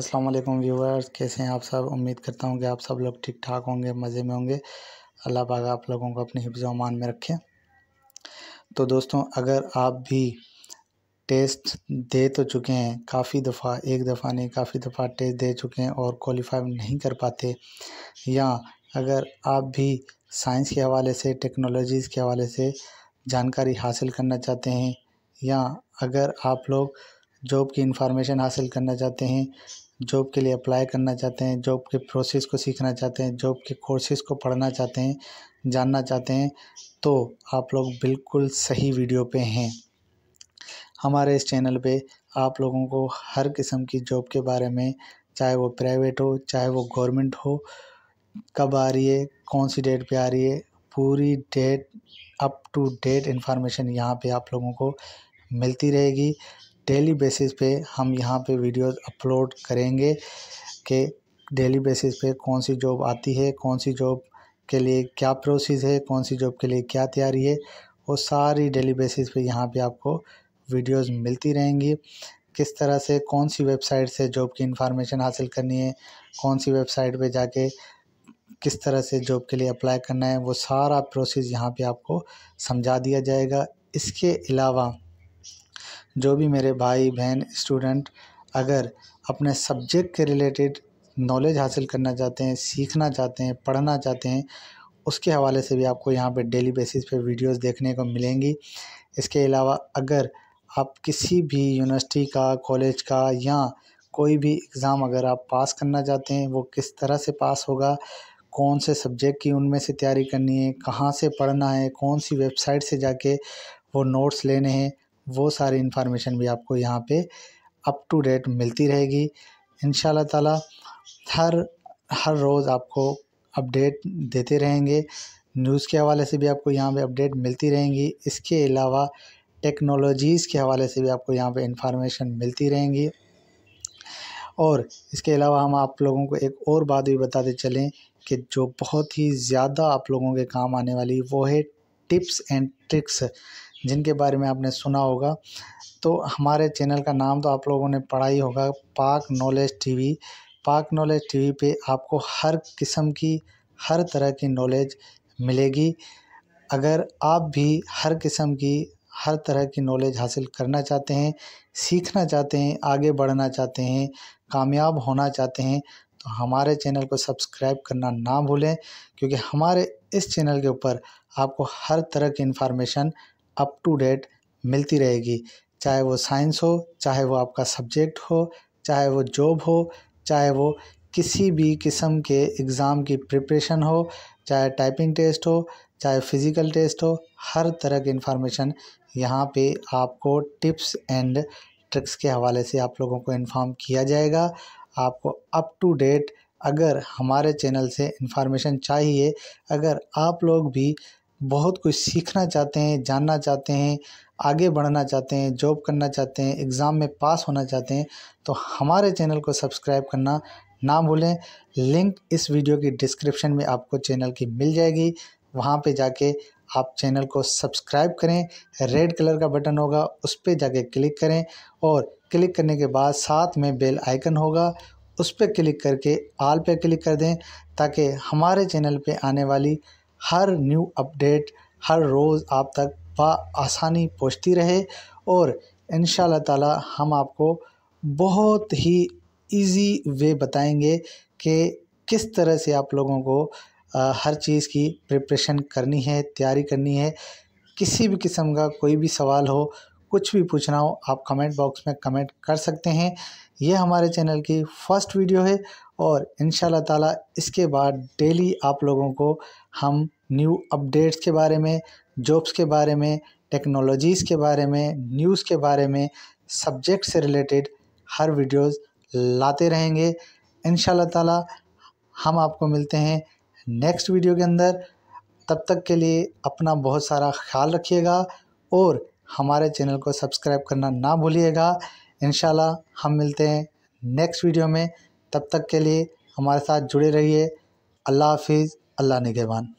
अस्सलाम वालेकुम व्यूअर्स, कैसे हैं आप सब। उम्मीद करता हूं कि आप सब लोग ठीक ठाक होंगे, मज़े में होंगे। अल्लाह पाक आप लोगों को अपने हिफ्ज़ व अमान में रखे। तो दोस्तों, अगर आप भी टेस्ट दे तो चुके हैं, काफ़ी दफ़ा, एक दफ़ा नहीं काफ़ी दफ़ा टेस्ट दे चुके हैं और क्वालिफाई नहीं कर पाते, या अगर आप भी साइंस के हवाले से, टेक्नोलॉजीज़ के हवाले से जानकारी हासिल करना चाहते हैं, या अगर आप लोग जॉब की इंफॉर्मेशन हासिल करना चाहते हैं, जॉब के लिए अप्लाई करना चाहते हैं, जॉब के प्रोसेस को सीखना चाहते हैं, जॉब के कोर्सेज़ को पढ़ना चाहते हैं, जानना चाहते हैं, तो आप लोग बिल्कुल सही वीडियो पे हैं। हमारे इस चैनल पे आप लोगों को हर किस्म की जॉब के बारे में, चाहे वो प्राइवेट हो चाहे वो गवर्नमेंट हो, कब आ रही है, कौन सी डेट पे आ रही है, पूरी date, up to date information यहाँ पे आप लोगों को मिलती रहेगी। डेली बेसिस पे हम यहाँ पे वीडियोस अपलोड करेंगे कि डेली बेसिस पे कौन सी जॉब आती है, कौन सी जॉब के लिए क्या प्रोसेस है, कौन सी जॉब के लिए क्या तैयारी है, वो सारी डेली बेसिस पे यहाँ पे आपको वीडियोस मिलती रहेंगी। किस तरह से, कौन सी वेबसाइट से जॉब की इंफॉर्मेशन हासिल करनी है, कौन सी वेबसाइट पे जाके किस तरह से जॉब के लिए अप्लाई करना है, वो सारा प्रोसेस यहाँ पे आपको समझा दिया जाएगा। इसके अलावा जो भी मेरे भाई बहन स्टूडेंट अगर अपने सब्जेक्ट के रिलेटेड नॉलेज हासिल करना चाहते हैं, सीखना चाहते हैं, पढ़ना चाहते हैं, उसके हवाले से भी आपको यहाँ पे डेली बेसिस पे वीडियोस देखने को मिलेंगी। इसके अलावा अगर आप किसी भी यूनिवर्सिटी का, कॉलेज का, या कोई भी एग्ज़ाम अगर आप पास करना चाहते हैं, वो किस तरह से पास होगा, कौन से सब्जेक्ट की उनमें से तैयारी करनी है, कहाँ से पढ़ना है, कौन सी वेबसाइट से जाके वो नोट्स लेने हैं, वो सारी इन्फॉर्मेशन भी आपको यहाँ पे अप टू डेट मिलती रहेगी। इंशाल्लाह ताला हर रोज़ आपको अपडेट देते रहेंगे। न्यूज़ के हवाले से भी आपको यहाँ पे अपडेट मिलती रहेंगी। इसके अलावा टेक्नोलॉजीज़ के हवाले से भी आपको यहाँ पे इन्फॉर्मेशन मिलती रहेंगी। और इसके अलावा हम आप लोगों को एक और बात भी बताते चलें कि जो बहुत ही ज़्यादा आप लोगों के काम आने वाली वो है टिप्स एंड ट्रिक्स, जिनके बारे में आपने सुना होगा। तो हमारे चैनल का नाम तो आप लोगों ने पढ़ा ही होगा, पाक नॉलेज टीवी। पाक नॉलेज टीवी पे आपको हर किस्म की, हर तरह की नॉलेज मिलेगी। अगर आप भी हर किस्म की, हर तरह की नॉलेज हासिल करना चाहते हैं, सीखना चाहते हैं, आगे बढ़ना चाहते हैं, कामयाब होना चाहते हैं, तो हमारे चैनल को सब्सक्राइब करना ना भूलें, क्योंकि हमारे इस चैनल के ऊपर आपको हर तरह की इन्फॉर्मेशन अप टू डेट मिलती रहेगी। चाहे वो साइंस हो, चाहे वो आपका सब्जेक्ट हो, चाहे वो जॉब हो, चाहे वो किसी भी किस्म के एग्ज़ाम की प्रिपरेशन हो, चाहे टाइपिंग टेस्ट हो, चाहे फिज़िकल टेस्ट हो, हर तरह की इन्फॉर्मेशन यहाँ पे आपको टिप्स एंड ट्रिक्स के हवाले से आप लोगों को इन्फॉर्म किया जाएगा। आपको अप टू डेट अगर हमारे चैनल से इन्फॉर्मेशन चाहिए, अगर आप लोग भी बहुत कुछ सीखना चाहते हैं, जानना चाहते हैं, आगे बढ़ना चाहते हैं, जॉब करना चाहते हैं, एग्ज़ाम में पास होना चाहते हैं, तो हमारे चैनल को सब्सक्राइब करना ना भूलें। लिंक इस वीडियो की डिस्क्रिप्शन में आपको चैनल की मिल जाएगी। वहाँ पे जाके आप चैनल को सब्सक्राइब करें। रेड कलर का बटन होगा, उस पर जाके क्लिक करें, और क्लिक करने के बाद साथ में बेल आइकन होगा, उस पर क्लिक करके ऑल पे क्लिक कर दें, ताकि हमारे चैनल पे आने वाली हर न्यू अपडेट हर रोज़ आप तक आसानी पहुंचती रहे। और इंशाल्लाह ताला हम आपको बहुत ही इजी वे बताएंगे कि किस तरह से आप लोगों को हर चीज़ की प्रिपरेशन करनी है, तैयारी करनी है। किसी भी किस्म का कोई भी सवाल हो, कुछ भी पूछना हो, आप कमेंट बॉक्स में कमेंट कर सकते हैं। ये हमारे चैनल की फर्स्ट वीडियो है, और इंशाल्लाह ताला इसके बाद डेली आप लोगों को हम न्यू अपडेट्स के बारे में, जॉब्स के बारे में, टेक्नोलॉजीज़ के बारे में, न्यूज़ के बारे में, सब्जेक्ट से रिलेटेड हर वीडियोस लाते रहेंगे। इंशाल्लाह ताला हम आपको मिलते हैं नेक्स्ट वीडियो के अंदर। तब तक के लिए अपना बहुत सारा ख्याल रखिएगा, और हमारे चैनल को सब्सक्राइब करना ना भूलिएगा। इंशाल्लाह हम मिलते हैं नेक्स्ट वीडियो में। तब तक के लिए हमारे साथ जुड़े रहिए। अल्लाह हाफिज़, अल्लाह निगहबान।